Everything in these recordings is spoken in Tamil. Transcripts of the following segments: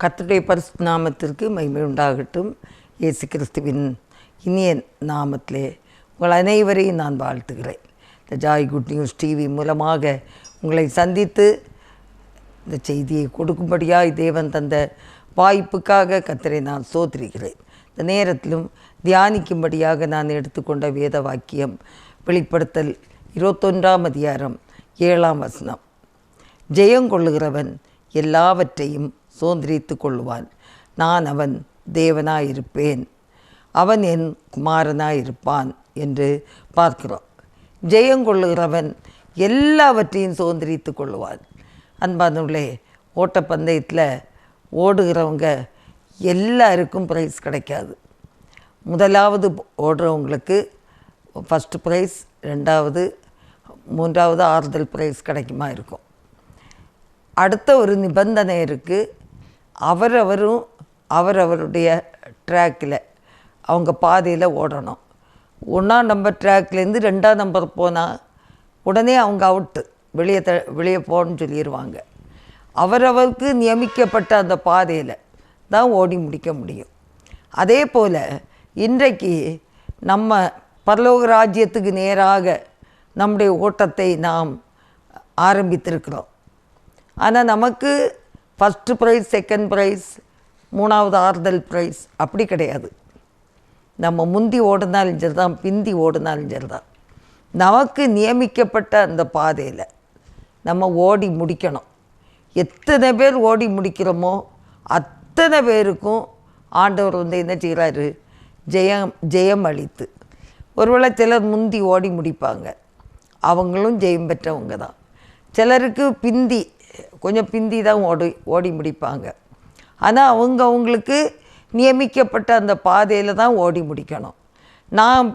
கர்த்தருடைய பரிசுத்த நாமத்திற்கு மகிமை உண்டாகட்டும். இயேசு கிறிஸ்துவின் இனிய நாமத்திலே உங்கள் அனைவரையும் நான் வாழ்த்துகிறேன். இந்த ஜாய் குட் நியூஸ் டிவி மூலமாக உங்களை சந்தித்து இந்த செய்தியை கொடுக்கும்படியாக தேவன் தந்த வாய்ப்புக்காக கர்த்தரை நான் ஸ்தோத்திரிக்கிறேன். இந்த நேரத்திலும் தியானிக்கும்படியாக நான் எடுத்துக்கொண்ட வேத வாக்கியம் வெளிப்படுத்தல் 21 அதிகாரம் 7 ஜெயங்கொள்ளுகிறவன் எல்லாவற்றையும் சுதந்திரித்து கொள்ளுவான். நான் அவன் தேவனாயிருப்பேன், அவன் என் குமாரனாயிருப்பான் என்று பார்க்கிறோம். ஜெயங்கொள்ளுகிறவன் எல்லாவற்றையும் சுதந்திரித்து கொள்ளுவான். அன்பானவர்களே, ஓட்டப்பந்தயத்தில் ஓடுகிறவங்க எல்லாருக்கும் ப்ரைஸ் கிடைக்காது. முதலாவது ஓடுறவங்களுக்கு ஃபஸ்ட்டு ப்ரைஸ், 2வது 3வது ஆறுதல் ப்ரைஸ் கிடைக்குமா இருக்கும். அடுத்த ஒரு நிபந்தனை இருக்குது. அவரவருடைய ட்ராக்கில் அவங்க பாதையில் ஓடணும். 1ஆம் நம்பர் ட்ராக்லேருந்து 2ஆம் நம்பர் போனால் உடனே அவங்க அவுட்டு, வெளியே போகணுன்னு சொல்லிடுவாங்க. அவரவருக்கு நியமிக்கப்பட்ட அந்த பாதையில் தான் ஓடி முடிக்க முடியும். அதே போல் இன்றைக்கு நம்ம பரலோக ராஜ்யத்துக்கு நேராக நம்முடைய ஓட்டத்தை நாம் ஆரம்பித்திருக்கிறோம். ஆனால் நமக்கு ஃபஸ்ட்டு ப்ரைஸ், செகண்ட் ப்ரைஸ், 3வது ஆறுதல் ப்ரைஸ் அப்படி கிடையாது. நம்ம முந்தி ஓடினாலும் சரி தான், பிந்தி ஓடினாலும் சரி தான், நமக்கு நியமிக்கப்பட்ட அந்த பாதையில் நம்ம ஓடி முடிக்கணும். எத்தனை பேர் ஓடி முடிக்கிறோமோ அத்தனை பேருக்கும் ஆண்டவர் என்ன செய்கிறாரு? ஜெயம் அளித்து. ஒருவேளை சிலர் முந்தி ஓடி முடிப்பாங்க, அவங்களும் ஜெயம் பெற்றவங்க தான். சிலருக்கு கொஞ்சம் பிந்தி தான் ஓடி முடிப்பாங்க. ஆனால் அவங்களுக்கு நியமிக்கப்பட்ட அந்த பாதையில் தான் ஓடி முடிக்கணும். நான்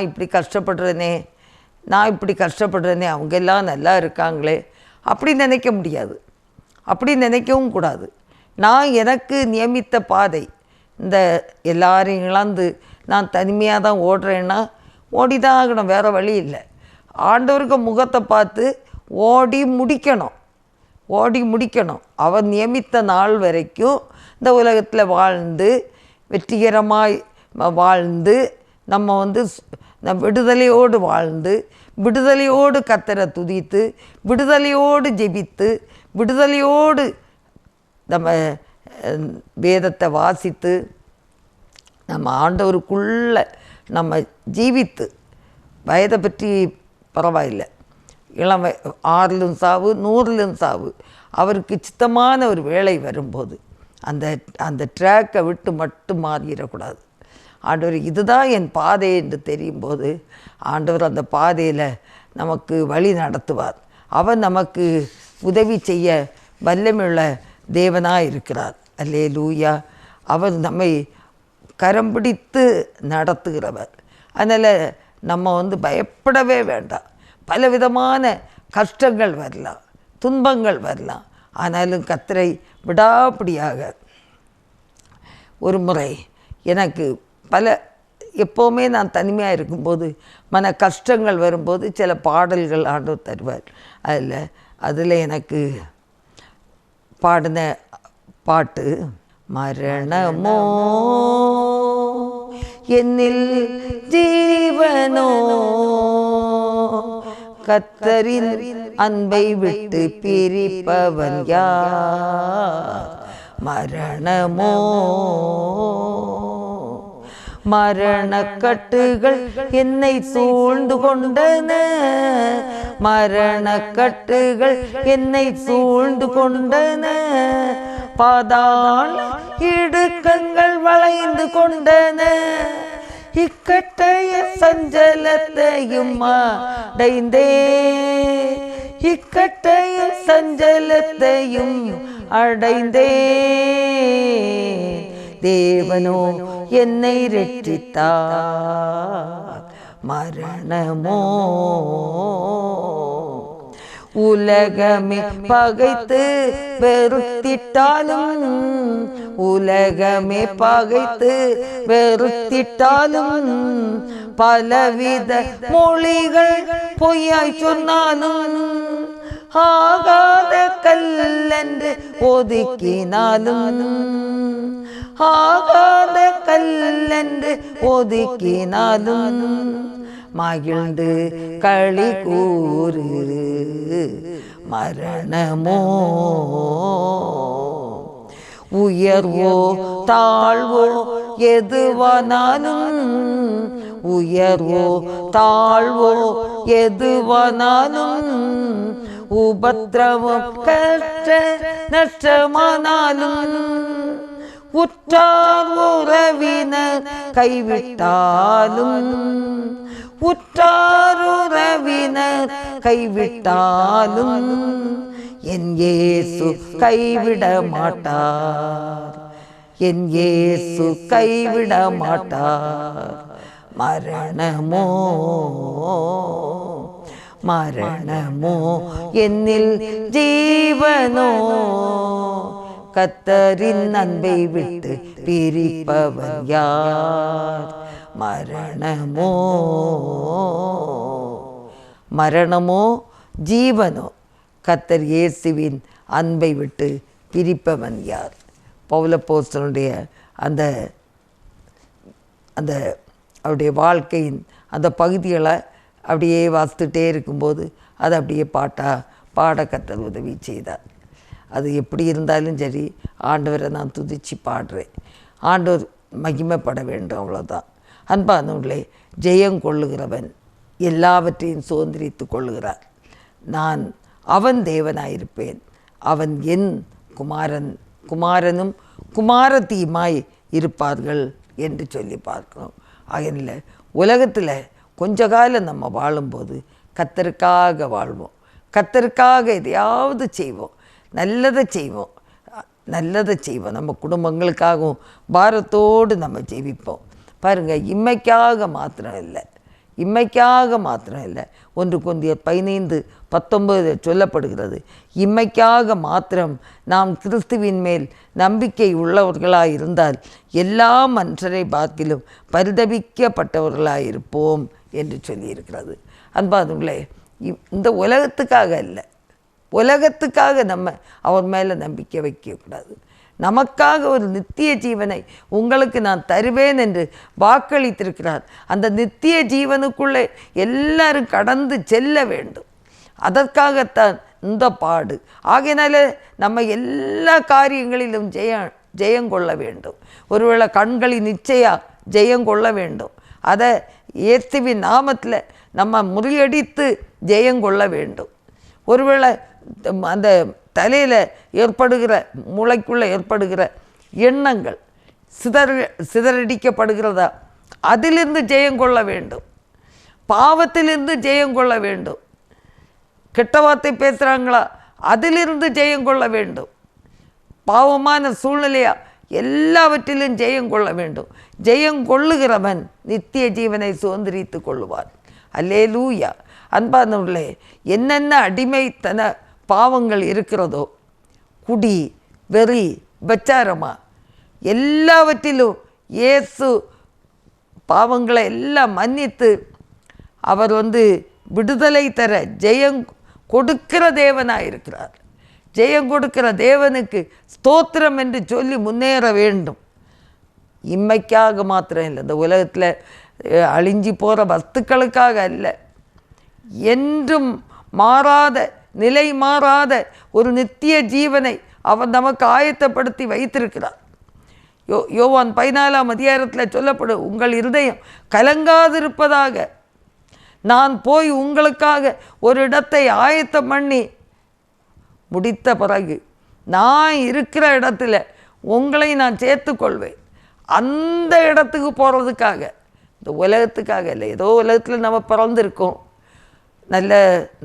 இப்படி கஷ்டப்படுறேனே, அவங்க எல்லாம் நல்லா இருக்காங்களே, அப்படி நினைக்க முடியாது. அப்படி நினைக்கவும் கூடாது. நான் எனக்கு நியமித்த பாதை, இந்த எல்லாரையும் இழந்து நான் தனிமையாக தான் ஓடுறேன்னா ஓடி தான் ஆகணும், வேறு வழி இல்லை. ஆண்டவருக்கு முகத்தை பார்த்து ஓடி முடிக்கணும். அவர் நியமித்த நாள் வரைக்கும் இந்த உலகத்தில் வாழ்ந்து வெற்றிகரமாய் வாழ்ந்து நம்ம விடுதலையோடு வாழ்ந்து, விடுதலையோடு கர்த்தரை துதித்து, விடுதலையோடு ஜெபித்து, விடுதலையோடு நம்ம வேதத்தை வாசித்து, நம்ம ஆண்டவருக்குள்ளே நம்ம ஜீவித்து, வயதை பற்றி பரவாயில்லை, 6லும் சாவு 100லும் சாவு, அவருக்கு சித்தமான ஒரு வேலை வரும்போது அந்த ட்ராக்கை விட்டு மட்டும் மாறிடக்கூடாது. ஆண்டவர் இதுதான் என் பாதை என்று தெரியும் போது ஆண்டவர் அந்த பாதையில் நமக்கு வழி நடத்துவார். அவர் நமக்கு உதவி செய்ய வல்லமையுள்ள தேவனாக இருக்கிறார். அல்லேலூயா. அவர் நம்மை கரம் பிடித்து நடத்துகிறவர். அதனால் நம்ம பயப்படவே வேண்டாம். பலவிதமான கஷ்டங்கள் வரலாம், துன்பங்கள் வரலாம். ஆனாலும் கர்த்தரை விடாப்பிடியாக. ஒரு முறை எனக்கு எப்போவுமே நான் தனிமையாக இருக்கும்போது, மன கஷ்டங்கள் வரும்போது சில பாடல்கள் ஆண்டவர் தருவார். அதில் எனக்கு பாடின பாட்டு, மரணமோ என்னில் ஜீவனோ, கர்த்தரின் அன்பை விட்டு பிரிப்பவன் யார்? மரணமோ மரணக்கட்டுகள் என்னை சூழ்ந்து கொண்டன, மரணக்கட்டுகள் என்னை சூழ்ந்து கொண்டன, பாதாள இடுக்கண்கள் வளைந்து கொண்டன, இக்கட்டைய சஞ்சலத்தையும் அடைந்தே, இக்கட்டைய சஞ்சலத்தையும் அடைந்தே, தேவனோ என்னை இரட்சித்தார். மரணமோ உலகமே பகைத்து வெறுத்திட்டாலும், உலகமே பகைத்து வெறுத்திட்டாலும், பலவித மொழிகள் பொய்யாய் சொன்னாலும், ஆகாத கல்லென்று ஒதுக்கினாலும், ஆகாத கல்லென்று ஒதுக்கினாலும் மகிழ்ந்து களி கூறு. மரணமோ உயர்வோ தாழ்வோ எதுவானாலும், உயர்வோ தாழ்வோ எதுவானாலும், உபத்திரவம் கஷ்ட நஷ்டமானாலும், உற்றார் உறவினர் கைவிட்டாலும், உற்றார் உறவினர் கைவிட்டாலும் என் இயேசு கைவிட மாட்டார், என் இயேசு கைவிட மாட்டார். மரணமோ மரணமோ என்னில் ஜீவனோ கர்த்தரின் அன்பை விட்டு பிரிப்பவன் யார்? மரணமோ மரணமோ ஜீவனோ கர்த்தர் இயேசுவின் அன்பை விட்டு பிரிப்பவன் யார்? பவுலப்போஸ்தலனுடைய அந்த அந்த அவருடைய வாழ்க்கையின் அந்த பகுதிகளை அப்படியே வாசித்துட்டே இருக்கும்போது அதை அப்படியே பாட கர்த்தர் உதவி செய்தார். அது எப்படி இருந்தாலும் சரி, ஆண்டவரை நான் துதித்து பாடுறேன். ஆண்டவர் மகிமைப்பட வேண்டும், அவ்வளோதான். அன்பானவர்களே, ஜெயம் கொள்ளுகிறவன் எல்லாவற்றையும் சுதந்திரித்து கொள்ளுகிறார். நான் அவன் தேவனாயிருப்பேன், அவன் என் குமாரனும் குமாரத்தியுமாய் இருப்பார்கள் என்று சொல்லி பார்க்கிறோம். ஆகையில உலகத்தில் கொஞ்ச காலம் நம்ம வாழும்போது கர்த்தருக்காக வாழ்வோம், கர்த்தருக்காக எதையாவது செய்வோம், நல்லதை செய்வோம், நல்லதை செய்வோம். நம்ம குடும்பங்களுக்காகவும் பாரத்தோடு நம்ம ஜெபிப்போம். பாருங்கள், இம்மைக்காக மாத்திரம் இல்லை, இம்மைக்காக மாத்திரம் இல்லை. 1 கொரிந்தியர் 15:19 சொல்லப்படுகிறது, இம்மைக்காக மாத்திரம் நாம் கிறிஸ்துவின் மேல் நம்பிக்கை உள்ளவர்களாக இருந்தால் எல்லா மனுஷரை பார்க்கிலும் பரிதபிக்கப்பட்டவர்களாயிருப்போம் என்று சொல்லியிருக்கிறது. அன்பானவர்களே, இந்த உலகத்துக்காக இல்லை, உலகத்துக்காக நம்ம அவர் மேலே நம்பிக்கை வைக்கக்கூடாது. நமக்காக ஒரு நித்திய ஜீவனை உங்களுக்கு நான் தருவேன் என்று வாக்களித்திருக்கிறார். அந்த நித்திய ஜீவனுக்குள்ளே எல்லாரும் கடந்து செல்ல வேண்டும். அதற்காகத்தான் இந்த பாடு. ஆகையினால நம்ம எல்லா காரியங்களிலும் ஜெயங்கொள்ள வேண்டும். ஒருவேளை கண்களின் நிச்சயம் ஜெயங்கொள்ள வேண்டும். அதை இயேசுவின் நாமத்தில் நம்ம முறியடித்து ஜெயங்கொள்ள வேண்டும். ஒருவேளை அந்த தலையில் ஏற்படுகிற மூளைக்குள்ளே ஏற்படுகிற எண்ணங்கள் சிதறடிக்கப்படுகிறதா, அதிலிருந்து ஜெயங்கொள்ள வேண்டும். பாவத்திலிருந்து ஜெயங்கொள்ள வேண்டும். கெட்ட வார்த்தை பேசுகிறாங்களா, அதிலிருந்து ஜெயங்கொள்ள வேண்டும். பாவமான சூழ்நிலையா, எல்லாவற்றிலும் ஜெயங்கொள்ள வேண்டும். ஜெயங்கொள்ளுகிறவன் நித்திய ஜீவனை சுதந்திரித்து கொள்ளுவார். அல்லேலூயா. அன்பானவர்களே, என்னென்ன அடிமைத்தன பாவங்கள் இருக்கிறதோ, குடி, வெறி, விபச்சாரமா, எல்லாவற்றிலும் இயேசு பாவங்களை எல்லாம் மன்னித்து அவர் விடுதலை தர ஜெயம் கொடுக்கிற தேவனாக இருக்கிறார். ஜெயம் கொடுக்கிற தேவனுக்கு ஸ்தோத்திரம் என்று சொல்லி முன்னேற வேண்டும். இம்மைக்காக மாத்திரம் இல்லை, இந்த உலகத்தில் அழிஞ்சி போகிற வஸ்துக்களுக்காக அல்ல, என்றும் மாறாத நிலை மாறாத ஒரு நித்திய ஜீவனை அவர் நமக்கு ஆயத்தப்படுத்தி வைத்திருக்கிறார். யோவான் 14ஆம் அதிகாரத்தில் சொல்லப்படும், உங்கள் இருதயம் கலங்காதிருப்பதாக, நான் போய் உங்களுக்காக ஒரு இடத்தை ஆயத்தம் பண்ணி முடித்த பிறகு நான் இருக்கிற இடத்துல உங்களை நான் சேர்த்துக்கொள்வேன். அந்த இடத்துக்கு போகிறதுக்காக, இந்த உலகத்துக்காக இல்லை. ஏதோ உலகத்தில் நம்ம பிறந்திருக்கோம், நல்ல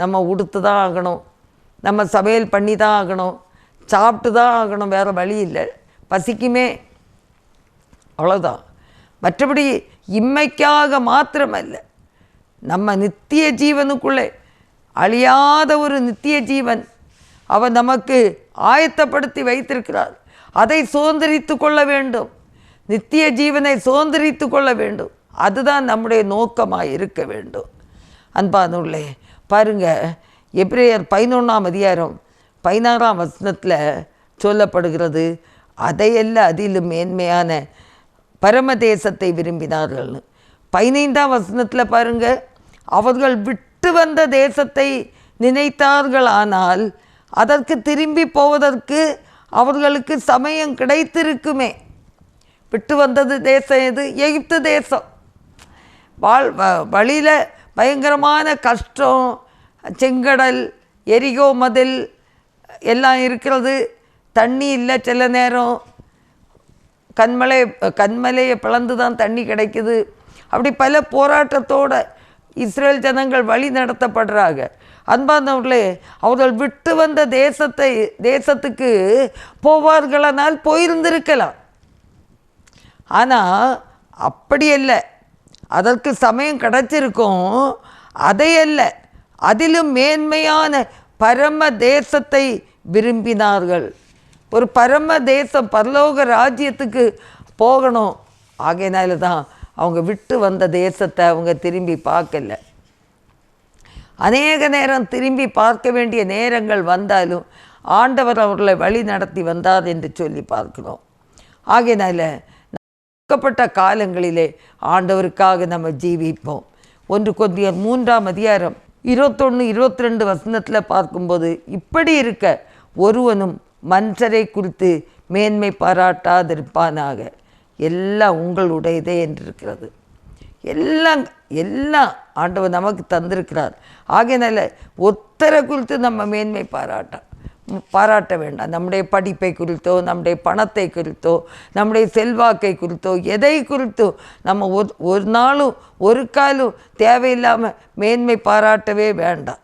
நம்ம உடுத்து தான் ஆகணும், நம்ம சமையல் பண்ணி தான் ஆகணும், சாப்பிட்டு தான் ஆகணும், வேறு வழி இல்லை, பசிக்குமே, அவ்வளோதான். மற்றபடி இம்மைக்காக மாத்திரமல்ல, நம்ம நித்திய ஜீவனுக்குள்ளே அழியாத ஒரு நித்திய ஜீவன் அவர் நமக்கு ஆயத்தப்படுத்தி வைத்திருக்கிறார். அதை சுதந்திரித்து கொள்ள வேண்டும், நித்திய ஜீவனை சுதந்திரித்து கொள்ள வேண்டும். அதுதான் நம்முடைய நோக்கமாக இருக்க வேண்டும். அன்பானவர்களே, பாருங்க, எபிரேயர் 11ஆம் அதிகாரம் 16ஆம் வசனத்தில் சொல்லப்படுகிறது, அதையல்ல அதிலும் மேன்மையான பரமதேசத்தை விரும்பினார்கள்னு. 15ஆம் வசனத்தில் பாருங்கள், அவர்கள் விட்டு வந்த தேசத்தை நினைத்தார்கள், ஆனால் அதற்கு திரும்பி போவதற்கு அவர்களுக்கு சமயம் கிடைத்திருக்குமே. விட்டு வந்தது தேசம் எது? எகிப்து தேசம். வழியில் பயங்கரமான கஷ்டம், செங்கடல், எரிகோ மதில் எல்லாம் இருக்கிறது, தண்ணி இல்லை, சில நேரம் கண்மலையை பிளந்து தான் தண்ணி கிடைக்குது. அப்படி பல போராட்டத்தோடு இஸ்ரேல் ஜனங்கள் வழி நடத்தப்படுறாங்க. அன்பானவர்களே, அவர்கள் விட்டு வந்த தேசத்துக்கு போவார்களானால் போயிருந்திருக்கலாம். ஆனால் அப்படி இல்லை, அதற்கு சமயம் கிடச்சிருக்கும். அதையல்ல, அதிலும் மேன்மையான பரம தேசத்தை விரும்பினார்கள். ஒரு பரம தேசம், பரலோக ராஜ்யத்துக்கு போகணும். ஆகையினால தான் அவங்க விட்டு வந்த தேசத்தை அவங்க திரும்பி பார்க்கல. அநேக நேரம் திரும்பி பார்க்க வேண்டிய நேரங்கள் வந்தாலும் ஆண்டவர் அவர்களை வழி நடத்தி வந்தார் என்று சொல்லி பார்க்கிறோம். ஆகையினால கொடுக்கப்பட்ட காலங்களிலே ஆண்டவருக்காக நம்ம ஜீவிப்போம். 1 கொரிந்தியர் 3ஆம் அதிகாரம் 21-22 வசனத்தில் பார்க்கும்போது, இப்படி இருக்க ஒருவனும் மனுஷரை குறித்து மேன்மை பாராட்டாதிருப்பானாக, எல்லாம் உங்களுடையதே என்றிருக்கிறது. எல்லாம் ஆண்டவர் நமக்கு தந்திருக்கிறார். ஆகையினால ஒத்தரை குறித்து நம்ம மேன்மை பாராட்ட வேண்டாம். நம்முடைய படிப்பை குறித்தோ, நம்முடைய பணத்தை குறித்தோ, நம்முடைய செல்வாக்கை குறித்தோ, எதை குறித்தோ நம்ம ஒரு நாளும் ஒரு காலும் தேவையில்லாமல் மேன்மை பாராட்டவே வேண்டாம்.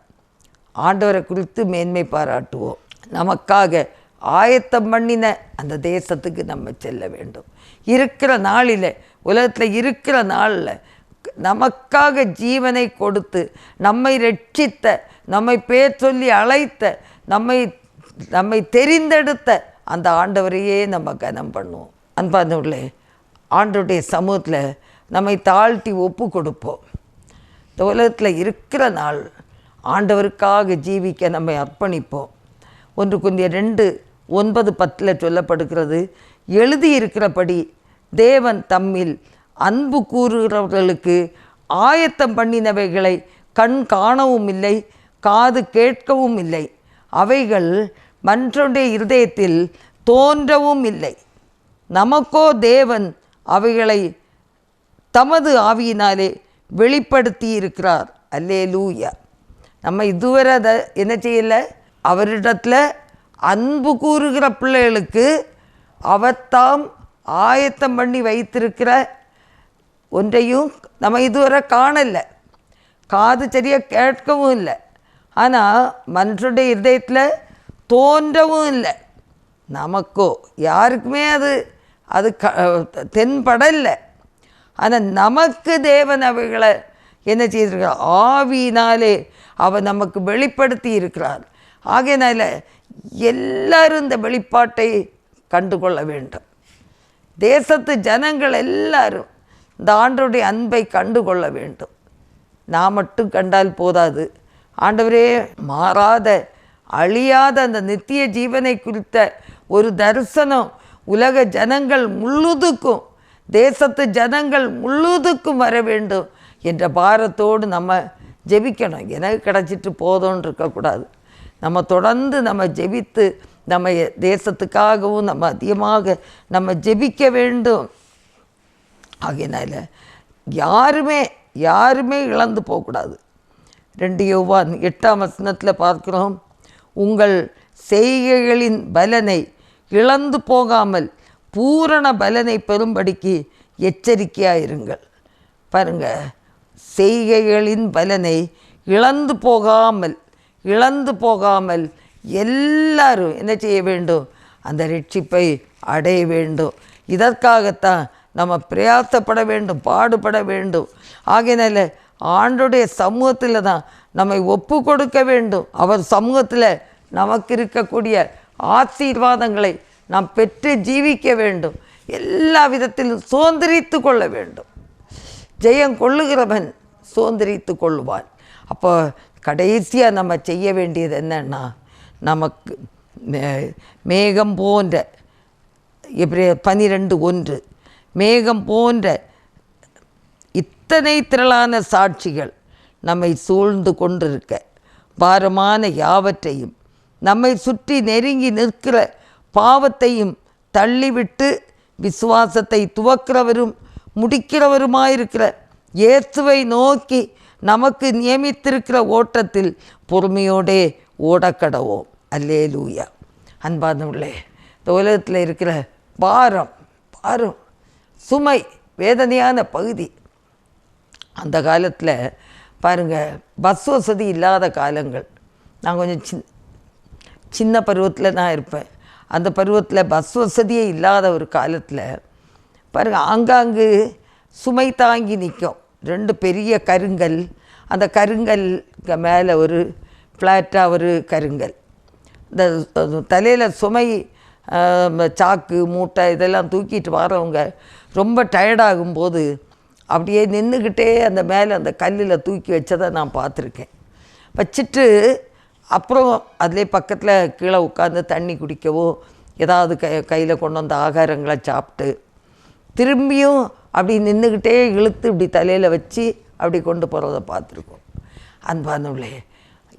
ஆண்டவரை குறித்து மேன்மை பாராட்டுவோம். நமக்காக ஆயத்தம் பண்ணின அந்த தேசத்துக்கு நம்ம செல்ல வேண்டும். இருக்கிற நாளில், உலகத்தில் இருக்கிற நாளில் நமக்காக ஜீவனை கொடுத்து நம்மை ரட்சித்த, நம்மை பேர் சொல்லி அழைத்த, நம்மை தெரிந்தெடுத்த அந்த ஆண்டவரையே நம்ம கனம் பண்ணுவோம். அன்பானவர்களே, ஆண்டவருடைய சமூகத்தில் நம்மை தாழ்த்தி ஒப்பு கொடுப்போம். இந்த உலகத்தில் இருக்கிற நாள் ஆண்டவருக்காக ஜீவிக்க நம்மை அர்ப்பணிப்போம். 1 கொரிந்தியர் 2:9-10 சொல்லப்படுகிறது, எழுதியிருக்கிறபடி தேவன் தம்மில் அன்பு கூறுகிறவர்களுக்கு ஆயத்தம் பண்ணினவைகளை கண் காணவும் இல்லை, காது கேட்கவும் இல்லை, அவைகள் மனுஷனுடைய இருதயத்தில் தோன்றவும் இல்லை. நமக்கோ தேவன் அவைகளை தமது ஆவியினாலே வெளிப்படுத்தி இருக்கிறார். அல்லேலூயா. நம்ம இதுவரை அதை என்ன செய்யலை? அவரிடத்தில் அன்பு கூறுகிற பிள்ளைகளுக்கு அவர்தாம் ஆயத்தம் பண்ணி வைத்திருக்கிற ஒன்றையும் நம்ம இதுவரை காணலை, காது சரியாக கேட்கவும் இல்லை. ஆனால் மனுஷனுடைய இதயத்தில் தோன்றவும் இல்லை. நமக்கோ யாருக்குமே அது தென்படலை. ஆனால் நமக்கு தேவன் அவைகளை என்ன செய்திருக்கிறார்? ஆவியினாலே அவர் நமக்கு வெளிப்படுத்தி இருக்கிறார். ஆகையினால எல்லாரும் இந்த வெளிப்பாட்டை கண்டுகொள்ள வேண்டும். தேசத்து ஜனங்கள் எல்லாரும் இந்த ஆண்டவருடைய அன்பை கண்டுகொள்ள வேண்டும். நான் மட்டும் கண்டால் போதாது. ஆண்டவரே, மாறாத அழியாத அந்த நித்திய ஜீவனை குறித்த ஒரு தரிசனம் உலக ஜனங்கள் முழுதுக்கும், தேசத்து ஜனங்கள் முழுதுக்கும் வர வேண்டும் என்ற பாரத்தோடு நம்ம ஜெபிக்கணும். எனக்கு கிடச்சிட்டு போதும்னு இருக்கக்கூடாது. நம்ம தொடர்ந்து நம்ம ஜெபித்து நம்ம தேசத்துக்காகவும் நம்ம அதிகமாக நம்ம ஜெபிக்க வேண்டும். ஆகையினால யாருமே இழந்து போகக்கூடாது. 2 யோவான் 8ஆம் வசனத்தில் பார்க்கிறோம், உங்கள் செய்கைகளின் பலனை இழந்து போகாமல் பூரண பலனை பெறும்படிக்கு எச்சரிக்கையாயிருங்கள். பாருங்கள், செய்கைகளின் பலனை இழந்து போகாமல் எல்லாரும் என்ன செய்ய வேண்டும்? அந்த ரட்சிப்பை அடைய வேண்டும். இதற்காகத்தான் நம்ம பிரயாசப்பட வேண்டும், பாடுபட வேண்டும். ஆகையினால ஆண்டோடைய சமூகத்தில் தான் நம்மை ஒப்பு கொடுக்க வேண்டும். அவர் சமூகத்தில் நமக்கு இருக்கக்கூடிய ஆசீர்வாதங்களை நாம் பெற்று ஜீவிக்க வேண்டும். எல்லா விதத்திலும் சுதந்திரித்து கொள்ள வேண்டும். ஜெயம் கொள்ளுகிறவன் சுதந்திரித்து கொள்ளுவான். அப்போ கடைசியாக நம்ம செய்ய வேண்டியது என்னன்னா, நமக்கு மேகம் போன்ற எபிரேயர் 12:1 மேகம் போன்ற இத்தனை திரளான சாட்சிகள் நம்மை சூழ்ந்து கொண்டிருக்க, பாரமான யாவற்றையும் நம்மை சுற்றி நெருங்கி நிற்கிற பாவத்தையும் தள்ளிவிட்டு விசுவாசத்தை துவக்கிறவரும் முடிக்கிறவருமாயிருக்கிற இயேசுவை நோக்கி நமக்கு நியமித்திருக்கிற ஓட்டத்தில் பொறுமையோடே ஓடக்கடவோம். அல்லேலூயா. அன்பானவர்களே, இந்த உலகத்தில் இருக்கிற பாரம் சுமை, வேதனையான பகுதி. அந்த காலத்தில் பாருங்கள், பஸ் வசதி இல்லாத காலங்கள். நான் கொஞ்சம் சின்ன பருவத்தில் நான் இருப்பேன். அந்த பருவத்தில் பஸ் வசதியே இல்லாத ஒரு காலத்தில் பாருங்கள், ஆங்காங்கு சுமை தாங்கி நிற்கும் 2 பெரிய கருங்கல். அந்த கருங்கல் மேலே ஒரு ஃப்ளாட்டாக ஒரு கருங்கல். இந்த தலையில் சுமை, சாக்கு மூட்டை இதெல்லாம் தூக்கிட்டு வரவங்க ரொம்ப டயர்டாகும்போது அப்படியே நின்றுக்கிட்டே அந்த மேலே அந்த கல்லில் தூக்கி வச்சதை நான் பார்த்துருக்கேன். வச்சுட்டு அப்புறம் அதிலே பக்கத்தில் கீழே உட்காந்து தண்ணி குடிக்கவோ ஏதாவது கையில் கொண்டு வந்த ஆகாரங்களை சாப்பிட்டு திரும்பியும் அப்படி நின்றுக்கிட்டே இழுத்து இப்படி தலையில் வச்சு அப்படி கொண்டு போகிறத பார்த்துருக்கோம். அன்பானவர்களே,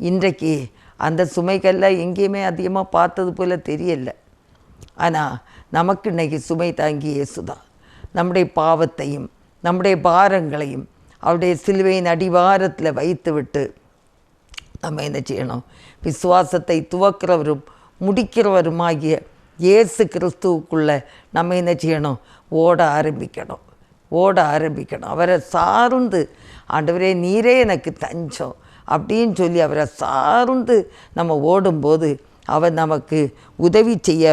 இன்றைக்கு அந்த சுமைக்கெல்லாம் எங்கேயுமே அதிகமாக பார்த்தது போல் தெரியலை. ஆனால் நமக்கு இன்றைக்கி சுமை தாங்கி இயேசுதான். நம்முடைய பாவத்தையும் நம்முடைய பாரங்களையும் அவருடைய சிலுவையின் அடிவாரத்தில் வைத்து விட்டு நம்ம என்ன செய்யணும்? விசுவாசத்தை துவக்கிறவரும் முடிக்கிறவருமாகிய இயேசு கிறிஸ்துவுக்குள்ளே நம்ம என்ன செய்யணும்? ஓட ஆரம்பிக்கணும். அவரை சார்ந்து, ஆண்டவரே நீரே எனக்கு தஞ்சம் அப்படின்னு சொல்லி அவரை சார்ந்து நம்ம ஓடும்போது அவர் நமக்கு உதவி செய்ய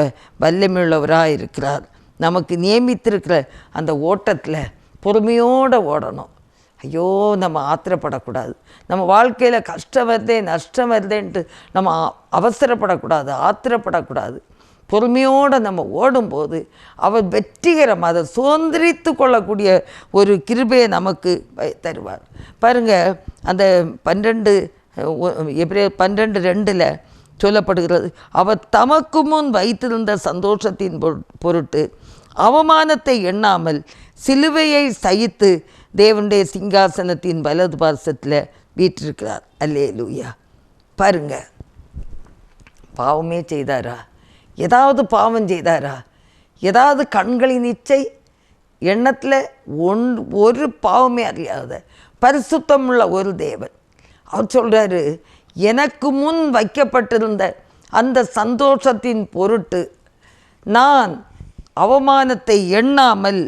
வல்லமையுள்ளவராக இருக்கிறார். நமக்கு நியமித்திருக்கிற அந்த ஓட்டத்தில் பொறுமையோடு ஓடணும். ஐயோ, நம்ம ஆத்திரப்படக்கூடாது. நம்ம வாழ்க்கையில் கஷ்டம் வருதே நஷ்டம் வருதேன்ட்டு நம்ம அவசரப்படக்கூடாது, ஆத்திரப்படக்கூடாது. பொறுமையோடு நம்ம ஓடும்போது அவர் வெற்றிகரமாக அதை சுதந்திரித்து கொள்ளக்கூடிய ஒரு கிருபையை நமக்கு தருவார். பாருங்கள், அந்த 12:2 சொல்லப்படுகிறது, அவர் தமக்கு முன் வைத்திருந்த சந்தோஷத்தின் பொருட்டு அவமானத்தை எண்ணாமல் சிலுவையை சகித்து தேவனுடைய சிங்காசனத்தின் வலது பார்சத்தில் வீற்றிருக்கிறார். அல்லேலூயா. பாருங்க, பாவமே செய்தாரா? ஏதாவது பாவம் செய்தாரா? ஏதாவது கண்களின் இச்சை எண்ணத்தில் ஒரு பாவமே அறியாத பரிசுத்தமுள்ள ஒரு தேவன். அவர் சொல்கிறாரு, எனக்கு முன் வைக்கப்பட்டிருந்த அந்த சந்தோஷத்தின் பொருட்டு நான் அவமானத்தை எண்ணாமல்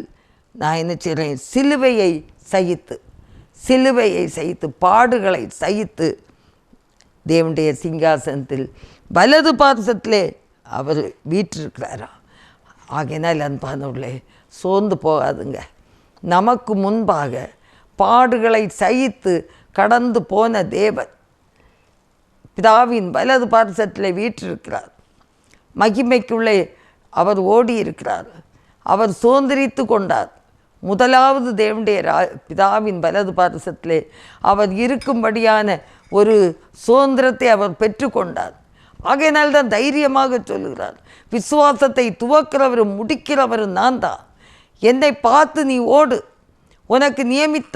நான் என்ன செய்கிறேன்? சிலுவையை சகித்து பாடுகளை சகித்து தேவனுடைய சிங்காசனத்தில் வலது பார்சத்திலே அவர் வீற்றிருக்கிறாரா. ஆகையினால் அன்பானவர்களே, சோர்ந்து போகாதுங்க. நமக்கு முன்பாக பாடுகளை சகித்து கடந்து போன தேவன் பிதாவின் வலது பார்சத்திலே வீற்றிருக்கிறார். மகிமைக்குள்ளே அவர் ஓடி இருக்கிறார். அவர் சுதந்திரித்து கொண்டார். முதலாவது தேவனுடைய பிதாவின் வலது பார்சத்திலே அவர் இருக்கும்படியான ஒரு சுதந்திரத்தை அவர் பெற்றுக்கொண்டார். ஆகையினால் தான் தைரியமாக சொல்லுகிறார், விசுவாசத்தை துவக்கிறவரும் முடிக்கிறவரும் நான் தான். என்னை பார்த்து நீ ஓடு, உனக்கு நியமித்த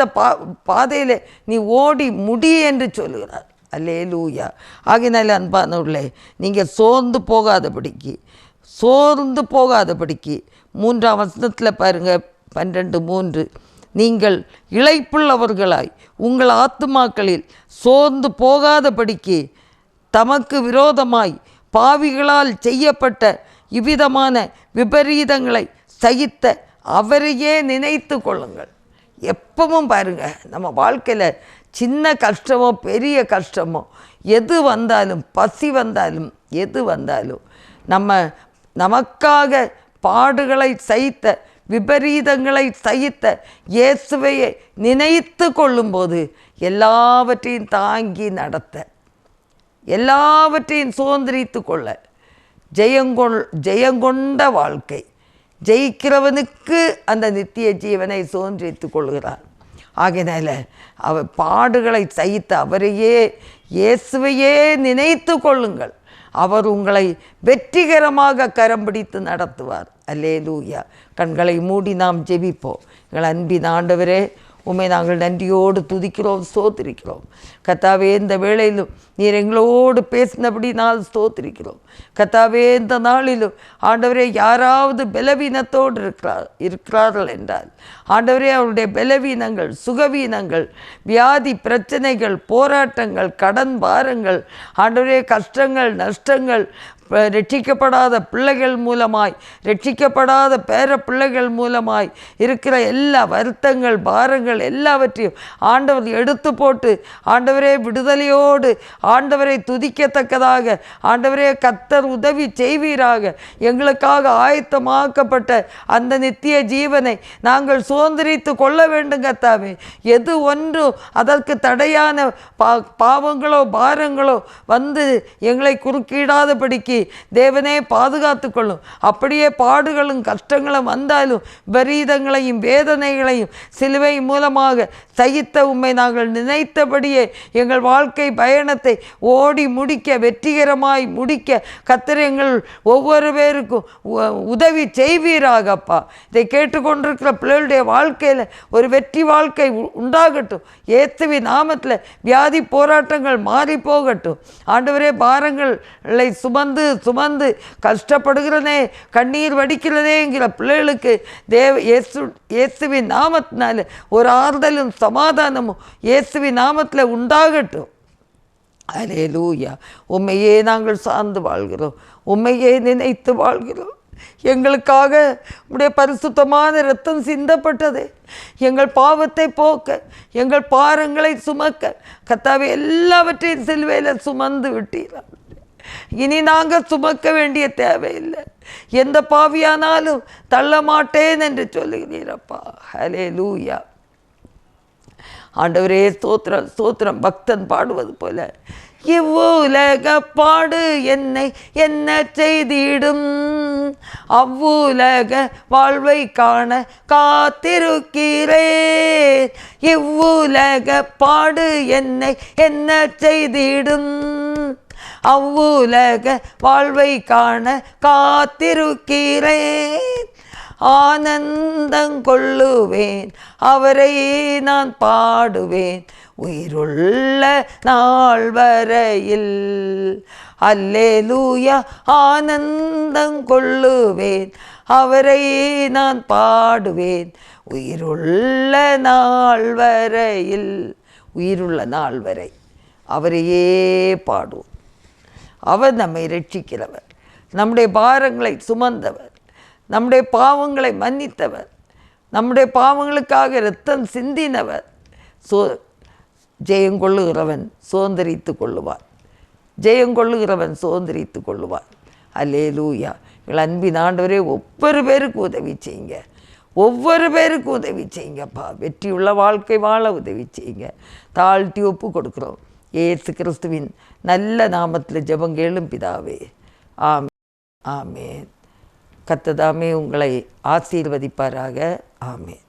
பாதையில் நீ ஓடி முடி என்று சொல்லுகிறார். அல்லேலூயா. ஆகையினால் அன்பானவர்களே, நீங்கள் சோர்ந்து போகாதபடிக்கு 3ஆம் வசனத்தில் பாருங்கள், 12:3, நீங்கள் இளைப்புள்ளவர்களாய் உங்கள் ஆத்துமாக்களில் சோர்ந்து போகாதபடிக்கு தமக்கு விரோதமாய் பாவிகளால் செய்யப்பட்ட இவ்விதமான விபரீதங்களை சகித்த அவரையே நினைத்து கொள்ளுங்கள். எப்பவும் பாருங்கள், நம்ம வாழ்க்கையில் சின்ன கஷ்டமோ பெரிய கஷ்டமோ எது வந்தாலும், பசி வந்தாலும் எது வந்தாலும், நமக்காக பாடுகளை சகித்த விபரீதங்களை சகித்த இயேசுவையை நினைத்து கொள்ளும்போது எல்லாவற்றையும் தாங்கி நடத்த, எல்லாவற்றையும் சுதந்திரித்து கொள்ள, ஜெயங்கொண்ட வாழ்க்கை, ஜெயிக்கிறவனுக்கு அந்த நித்திய ஜீவனை சுதந்திரித்து கொள்கிறார். ஆகையினால அவர் பாடுகளை சகித்த அவரையே இயேசுவையே நினைத்து கொள்ளுங்கள். அவர் உங்களை வெற்றிகரமாக கரம் பிடித்து நடத்துவார். அல்லேலூயா. கண்களை மூடி நாம் ஜெபிப்போம். எங்கள் அன்பின் ஆண்டவரே, உம்மை நாங்கள் நன்றியோடு துதிக்கிறோம், ஸ்தோத்திரிக்கிறோம். கர்த்தாவே, இந்த வேளையிலும் நீர் எங்களோடு பேசினபடி நாள் ஸ்தோத்திரிக்கிறோம். கர்த்தாவே, இந்த நாளிலும் ஆண்டவரே, யாராவது பலவீனத்தோடு இருக்கிறார்கள் என்றால் ஆண்டவரே, அவருடைய பலவீனங்கள், சுகவீனங்கள், வியாதி பிரச்சனைகள், போராட்டங்கள், கடன் பாரங்கள், ஆண்டவரே, கஷ்டங்கள், நஷ்டங்கள், ரட்சிக்கப்படாத பிள்ளைகள் மூலமாய், ரட்சிக்கப்படாத பேர பிள்ளைகள் மூலமாய் இருக்கிற எல்லா வருத்தங்கள், பாரங்கள் எல்லாவற்றையும் ஆண்டவர் எடுத்து போட்டு ஆண்டவரே, விடுதலையோடு ஆண்டவரை துதிக்கத்தக்கதாக ஆண்டவரே கர்த்தர் உதவி செய்வீராக. எங்களுக்காக ஆயத்தமாக்கப்பட்ட அந்த நித்திய ஜீவனை நாங்கள் சுதந்திரித்து கொள்ள வேண்டும் கர்த்தாவே. எது ஒன்றும் அதற்கு தடையான பாவங்களோ பாரங்களோ வந்து எங்களை குறுக்கிடாதபடிக்கு தேவனே பாதுகாத்து கொள்ளும். அப்படியே பாடுகளும் கஷ்டங்களும் வந்தாலும் விபரீதங்களையும் வேதனைகளையும் சிலுவை மூலமாக சகித்த உம்மை நாங்கள் நினைத்தபடியே எங்கள் வாழ்க்கை பயணத்தை ஓடி முடிக்க, வெற்றிகரமாய் முடிக்க கர்த்தர் எங்கள் ஒவ்வொரு பேருக்கும் உதவி செய்வீராகப்பா. இதை கேட்டுக்கொண்டிருக்கிற பிள்ளைகளுடைய வாழ்க்கையில் ஒரு வெற்றி வாழ்க்கை உண்டாகட்டும். இயேசுவின் நாமத்தில் வியாதி போராட்டங்கள் மாறி போகட்டும். ஆண்டவரே, பாரங்களை சுமந்து கஷ்டப்படுகிறனே, கண்ணீர் வடிக்கிறதேங்கிற பிள்ளைகளுக்கு இயேசுவின் நாமத்தினால ஒரு ஆறுதலும் சமாதானமும் இயேசுவின் நாமத்தில் உண்டாகட்டும். அல்லேலூயா. உம்மையே நாங்கள் சார்ந்து வாழ்கிறோம், உம்மையே நினைத்து வாழ்கிறோம். எங்களுக்காக உம்முடைய பரிசுத்தமான இரத்தம் சிந்தப்பட்டது எங்கள் பாவத்தை போக்க, எங்கள் பாரங்களை சுமக்க. கர்த்தாவே, எல்லாவற்றையும் சிலுவையில் சுமந்து விட்டீர்கள். இனி நாங்கள் சுமக்க வேண்டிய தேவையில்லை. எந்த பாவியானாலும் தள்ள மாட்டேன் என்று சொல்லுகிறீரப்பா. ஹல்லேலூயா. ஆண்டவரே, ஸ்தோத்திரம் ஸ்தோத்திரம். பக்தன் பாடுவது போல, இவ்வுலக பாடு என்னை என்ன செய்திடும், அவ்வுலக வாழ்வை காண காத்திருக்கிறேன். இவ்வுலக பாடு என்னை என்ன செய்திடும், அவ்வுலக வாழ்வை காண காத்திருக்கிறேன். ஆனந்தங்கொள்ளுவேன், அவரை நான் பாடுவேன் உயிருள்ள நாள் வரையில். அல்லேலூயா. ஆனந்தங்கொள்ளுவேன், அவரை நான் பாடுவேன் உயிருள்ள நாள் வரையில். உயிருள்ள நாள் வரை அவரையே பாடுவோம். அவர் நம்மை ரட்சிக்கிறவர், நம்முடைய பாரங்களை சுமந்தவர், நம்முடைய பாவங்களை மன்னித்தவர், நம்முடைய பாவங்களுக்காக இரத்தம் சிந்தினவர். ஜெயங்கொள்ளுகிறவன் சுதந்திரித்து கொள்ளுவார், ஜெயங்கொள்ளுகிறவன் சுதந்திரித்து கொள்ளுவார். அல்லேலூயா. எங்கள் அன்பின் ஆண்டவரே, ஒவ்வொரு பேருக்கும் உதவி செய்யுங்க, ஒவ்வொரு பேருக்கும் உதவி செய்யுங்கப்பா. வெற்றியுள்ள வாழ்க்கை வாழ உதவி செய்யுங்க. தாழ்த்தி ஒப்பு கொடுக்குறோம் இயேசு கிறிஸ்துவின் நல்ல நாமத்தில் ஜெபம் கேளும் பிதாவே. ஆமென், ஆமென். கர்த்தர் தாமே உங்களை ஆசீர்வதிப்பாராக. ஆமென்.